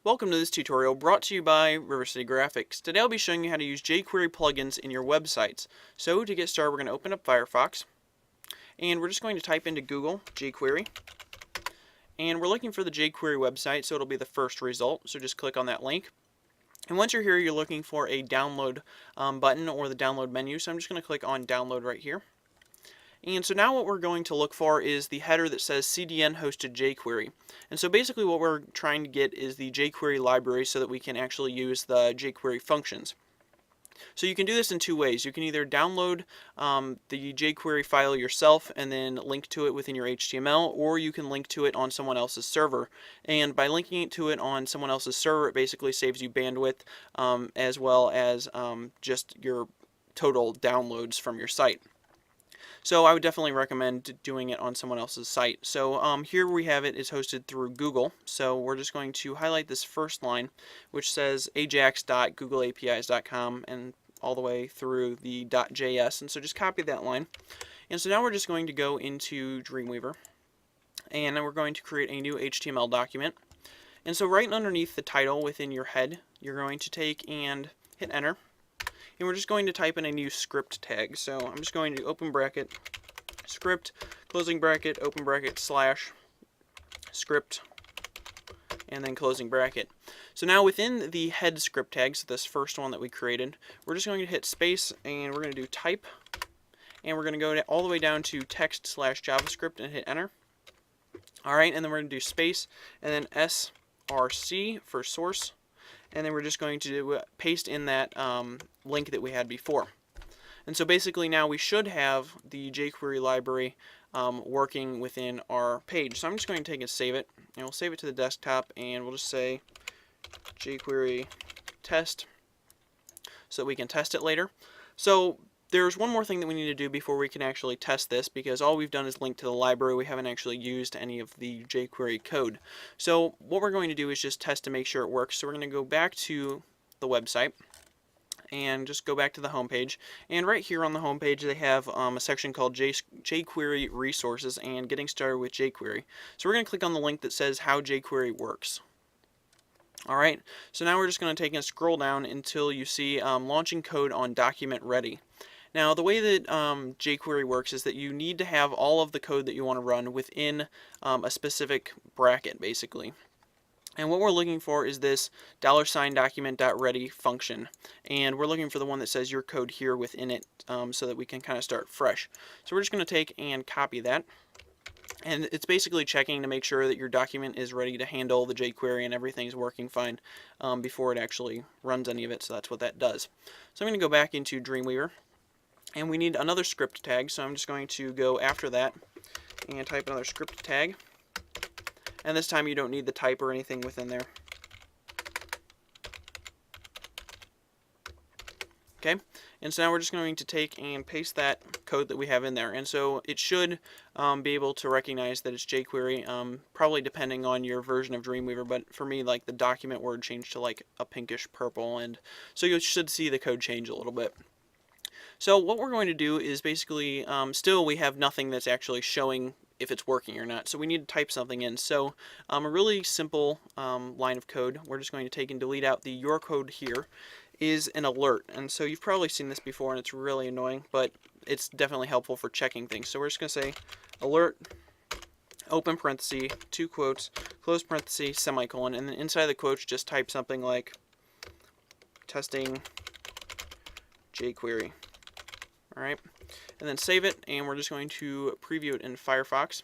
Welcome to this tutorial brought to you by River City Graphics. Today I'll be showing you how to use jQuery plugins in your websites. So to get started, we're going to open up Firefox, and we're just going to type into Google jQuery, and we're looking for the jQuery website, so it'll be the first result. So just click on that link, and once you're here, you're looking for a download button or the download menu. So I'm just going to click on download right here. And so now what we're going to look for is the header that says CDN hosted jQuery. And so basically what we're trying to get is the jQuery library so that we can actually use the jQuery functions. So you can do this in two ways. You can either download the jQuery file yourself and then link to it within your HTML, or you can link to it on someone else's server. And by linking it to it on someone else's server, it basically saves you bandwidth as well as just your total downloads from your site. So I would definitely recommend doing it on someone else's site. So here we have it is hosted through Google. So we're just going to highlight this first line, which says ajax.googleapis.com, and all the way through the .js. And so just copy that line. And so now we're just going to go into Dreamweaver, and then we're going to create a new HTML document. And so right underneath the title within your head, you're going to take and hit enter. And we're just going to type in a new script tag. So I'm just going to open bracket, script, closing bracket, open bracket, slash, script, and then closing bracket. So now within the head script tags, this first one that we created, we're just going to hit space, and we're going to do type, and we're going to go all the way down to text/JavaScript and hit enter. Alright, and then we're going to do space, and then src for source. And then we're just going to paste in that link that we had before. And so basically now we should have the jQuery library working within our page. So I'm just going to take and save it, and we'll save it to the desktop, and we'll just say jQuery test so that we can test it later. So there's one more thing that we need to do before we can actually test this, because all we've done is link to the library. We haven't actually used any of the jQuery code. So what we're going to do is just test to make sure it works. So we're going to go back to the website and just go back to the home page. And right here on the home page, they have a section called jQuery resources and getting started with jQuery. So we're going to click on the link that says how jQuery works. Alright, so now we're just going to take and scroll down until you see launching code on document ready. Now, the way that jQuery works is that you need to have all of the code that you want to run within a specific bracket, basically. And what we're looking for is this $document.ready function. And we're looking for the one that says your code here within it so that we can kind of start fresh. So we're just going to take and copy that. And it's basically checking to make sure that your document is ready to handle the jQuery and everything's working fine before it actually runs any of it. So that's what that does. So I'm going to go back into Dreamweaver. And we need another script tag, so I'm just going to go after that and type another script tag. And this time you don't need the type or anything within there. Okay, and so now we're just going to take and paste that code that we have in there. And so it should be able to recognize that it's jQuery, probably depending on your version of Dreamweaver, but for me, like, the document word changed to like a pinkish purple, and so you should see the code change a little bit. So what we're going to do is basically, still we have nothing that's actually showing if it's working or not. So we need to type something in. So a really simple line of code, we're just going to take and delete out the your code here, is an alert. And so you've probably seen this before, and it's really annoying, but it's definitely helpful for checking things. So we're just going to say alert, open parenthesis, two quotes, close parenthesis, semicolon, and then inside the quotes just type something like testing jQuery. Alright, and then save it, and we're just going to preview it in Firefox.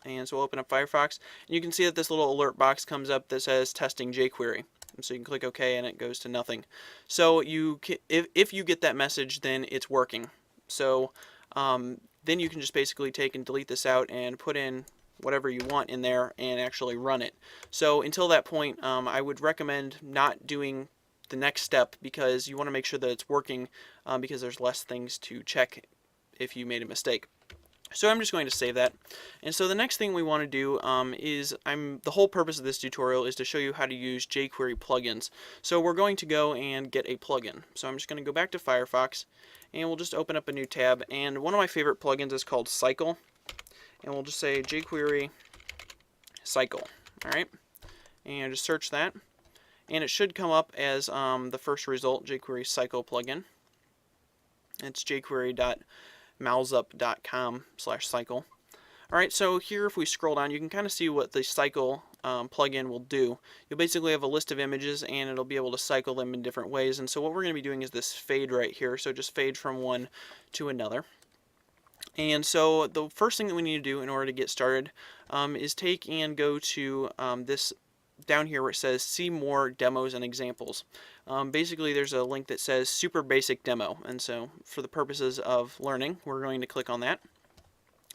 And so we'll open up Firefox, and you can see that this little alert box comes up that says testing jQuery. And so you can click OK, and it goes to nothing. So if you get that message, then it's working. So then you can just basically take and delete this out and put in whatever you want in there and actually run it. So until that point, I would recommend not doing the next step, because you want to make sure that it's working, because there's less things to check if you made a mistake. So I'm just going to save that. And so the next thing we want to do is, the whole purpose of this tutorial is to show you how to use jQuery plugins. So we're going to go and get a plugin. So I'm just going to go back to Firefox, and we'll just open up a new tab. And one of my favorite plugins is called Cycle. And we'll just say jQuery Cycle. Alright. and just search that, and it should come up as the first result, jQuery Cycle plugin. It's jQuery.mouseup.com/cycle. Alright, so here if we scroll down, you can kind of see what the cycle plugin will do. You'll basically have a list of images, and it'll be able to cycle them in different ways. And so what we're going to be doing is this fade right here, so just fade from one to another. And so the first thing that we need to do in order to get started is take and go to this down here where it says see more demos and examples. Basically there's a link that says super basic demo, and so for the purposes of learning we're going to click on that.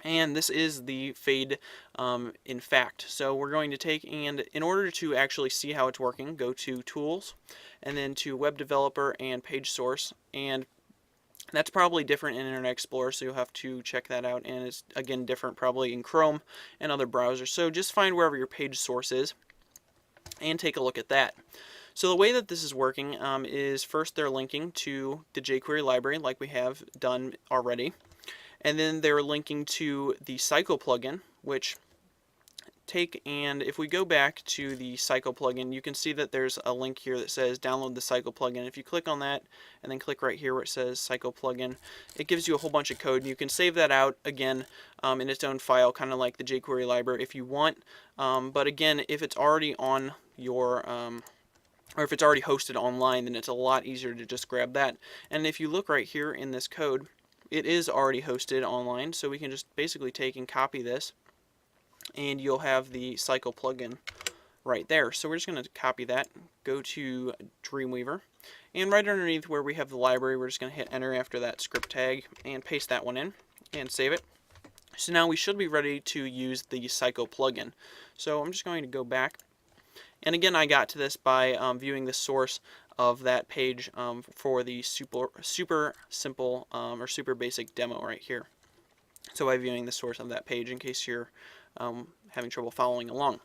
And this is the fade in fact. So we're going to take, and in order to actually see how it's working, go to Tools, and then to Web Developer and Page Source. And that's probably different in Internet Explorer, so you'll have to check that out. And it's, again, different probably in Chrome and other browsers. So just find wherever your page source is and take a look at that. So the way that this is working is first they're linking to the jQuery library like we have done already. And then they're linking to the Cycle plugin, which and if we go back to the Cycle plugin, you can see that there's a link here that says download the Cycle plugin. If you click on that and then click right here where it says Cycle plugin, it gives you a whole bunch of code, and you can save that out again in its own file, kind of like the jQuery library if you want. But again, if it's already on your or if it's already hosted online, then it's a lot easier to just grab that. And if you look right here in this code, it is already hosted online, so we can just basically take and copy this, and you'll have the Cycle plugin right there. So we're just going to copy that, go to Dreamweaver, and right underneath where we have the library, we're just going to hit enter after that script tag and paste that one in and save it. So now we should be ready to use the Cycle plugin. So I'm just going to go back, and again I got to this by viewing the source of that page for the super simple or super basic demo right here. So by viewing the source of that page, in case you're having trouble following along.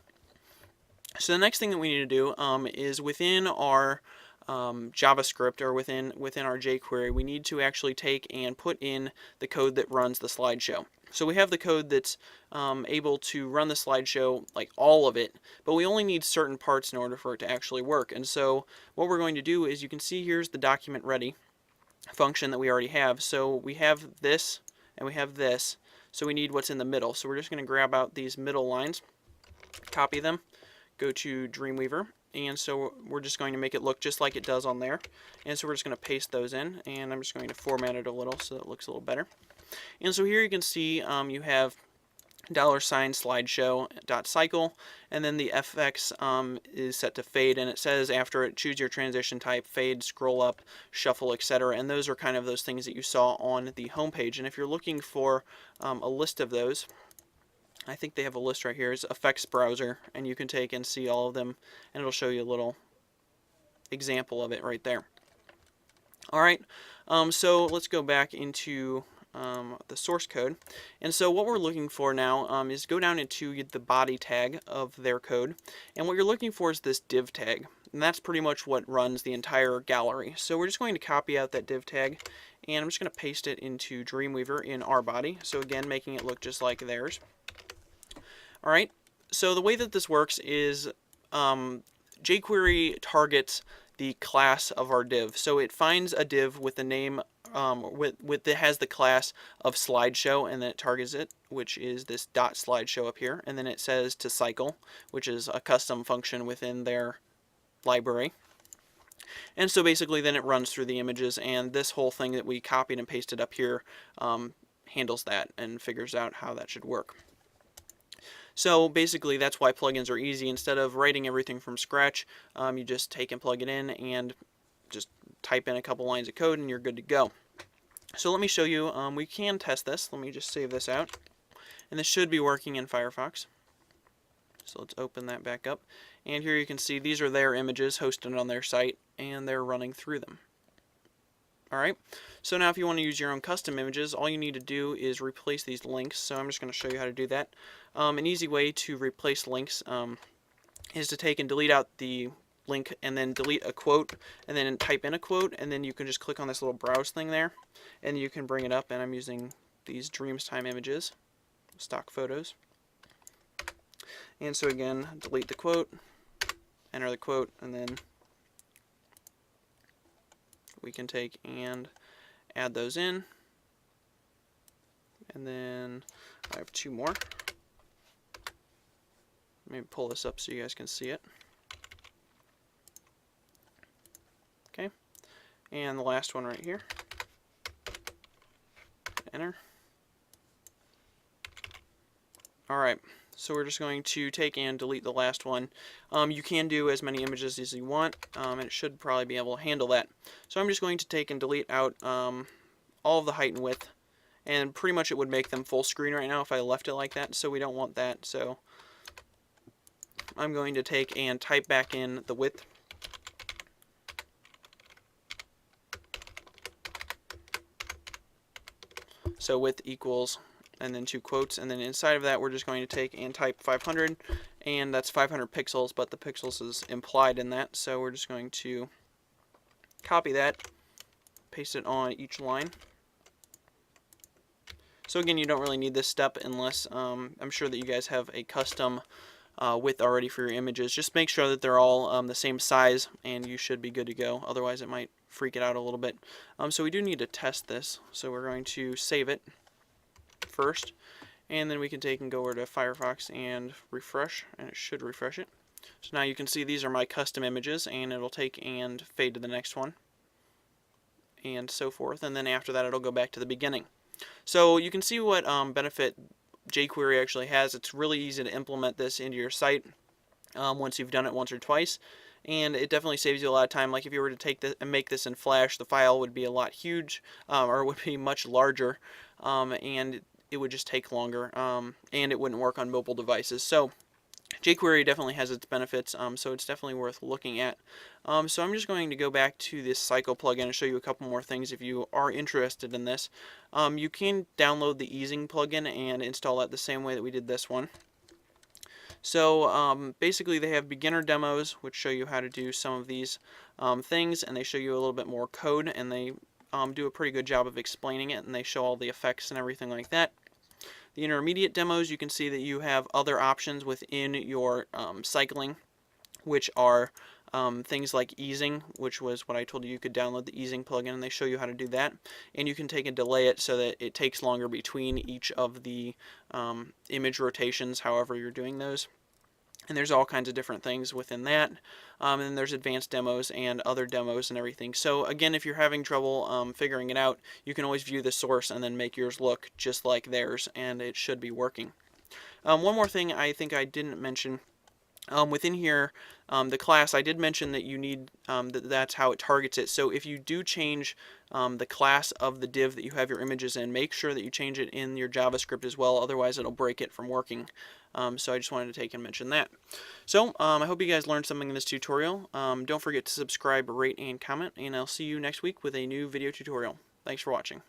So the next thing that we need to do is within our JavaScript, or within our jQuery, we need to actually take and put in the code that runs the slideshow. So we have the code that's able to run the slideshow, like all of it, but we only need certain parts in order for it to actually work. And so what we're going to do is, you can see here's the document ready function that we already have. So we have this and we have this, so we need what's in the middle. So we're just going to grab out these middle lines, copy them, go to Dreamweaver, and so we're just going to make it look just like it does on there. And so we're just going to paste those in, and I'm just going to format it a little so it looks a little better. And so here you can see you have $slideshow.cycle, and then the FX is set to fade, and it says after it, choose your transition type, fade, scroll up, shuffle, etc. And those are kind of those things that you saw on the home page. And if you're looking for a list of those, I think they have a list right here. It's Effects Browser, and you can take and see all of them, and it'll show you a little example of it right there. Alright, so let's go back into the source code. And so what we're looking for now is go down into the body tag of their code, and what you're looking for is this div tag, and that's pretty much what runs the entire gallery. So we're just going to copy out that div tag, and I'm just going to paste it into Dreamweaver in our body, so again making it look just like theirs. Alright, so the way that this works is jQuery targets the class of our div. So it finds a div with the name that has the class of slideshow, and then it targets it, which is this .slideshow up here, and then it says to cycle, which is a custom function within their library. And so basically then it runs through the images, and this whole thing that we copied and pasted up here handles that and figures out how that should work. So basically that's why plugins are easy. Instead of writing everything from scratch, you just take and plug it in and just type in a couple lines of code and you're good to go. So let me show you, we can test this. Let me just save this out. And this should be working in Firefox. So let's open that back up. And here you can see these are their images hosted on their site, and they're running through them. Alright, so now if you want to use your own custom images, all you need to do is replace these links. So I'm just going to show you how to do that. An easy way to replace links is to take and delete out the link and then delete a quote and then type in a quote, and then you can just click on this little browse thing there and you can bring it up. And I'm using these Dreamtime images, stock photos. And so again, delete the quote, enter the quote, and then we can take and add those in. And then I have two more. Maybe pull this up so you guys can see it. Okay, and the last one right here. Enter. Alright, so we're just going to take and delete the last one. You can do as many images as you want, and it should probably be able to handle that. So I'm just going to take and delete out all of the height and width, and pretty much it would make them full screen right now if I left it like that, so we don't want that. So I'm going to take and type back in the width. So width equals, and then two quotes, and then inside of that we're just going to take and type 500, and that's 500 pixels, but the pixels is implied in that, so we're just going to copy that, paste it on each line. So again, you don't really need this step unless I'm sure that you guys have a custom width already for your images. Just make sure that they're all the same size, and you should be good to go. Otherwise it might freak it out a little bit. So we do need to test this, so we're going to save it first, and then we can take and go over to Firefox and refresh, and it should refresh it. So now you can see these are my custom images, and it'll take and fade to the next one, and so forth, and then after that it'll go back to the beginning. So you can see what benefit jQuery actually has. It's really easy to implement this into your site once you've done it once or twice, and it definitely saves you a lot of time. Like if you were to take this and make this in Flash, the file would be a lot huge, or it would be much larger, and it would just take longer, and it wouldn't work on mobile devices. So jQuery definitely has its benefits, so it's definitely worth looking at. So I'm just going to go back to this Cycle plugin and show you a couple more things if you are interested in this. You can download the Easing plugin and install that the same way that we did this one. So basically they have beginner demos which show you how to do some of these things, and they show you a little bit more code, and they do a pretty good job of explaining it, and they show all the effects and everything like that. The intermediate demos, you can see that you have other options within your cycling, which are things like easing, which was what I told you. You could download the easing plugin, and they show you how to do that. And you can take and delay it so that it takes longer between each of the image rotations, however you're doing those. And there's all kinds of different things within that. And then there's advanced demos and other demos and everything. So again, if you're having trouble figuring it out, you can always view the source and then make yours look just like theirs, and it should be working. One more thing I think I didn't mention. Within here, the class, I did mention that you need, that's how it targets it. So if you do change the class of the div that you have your images in, make sure that you change it in your JavaScript as well, otherwise it'll break it from working. So I just wanted to take and mention that. So I hope you guys learned something in this tutorial. Don't forget to subscribe, rate, and comment, and I'll see you next week with a new video tutorial. Thanks for watching.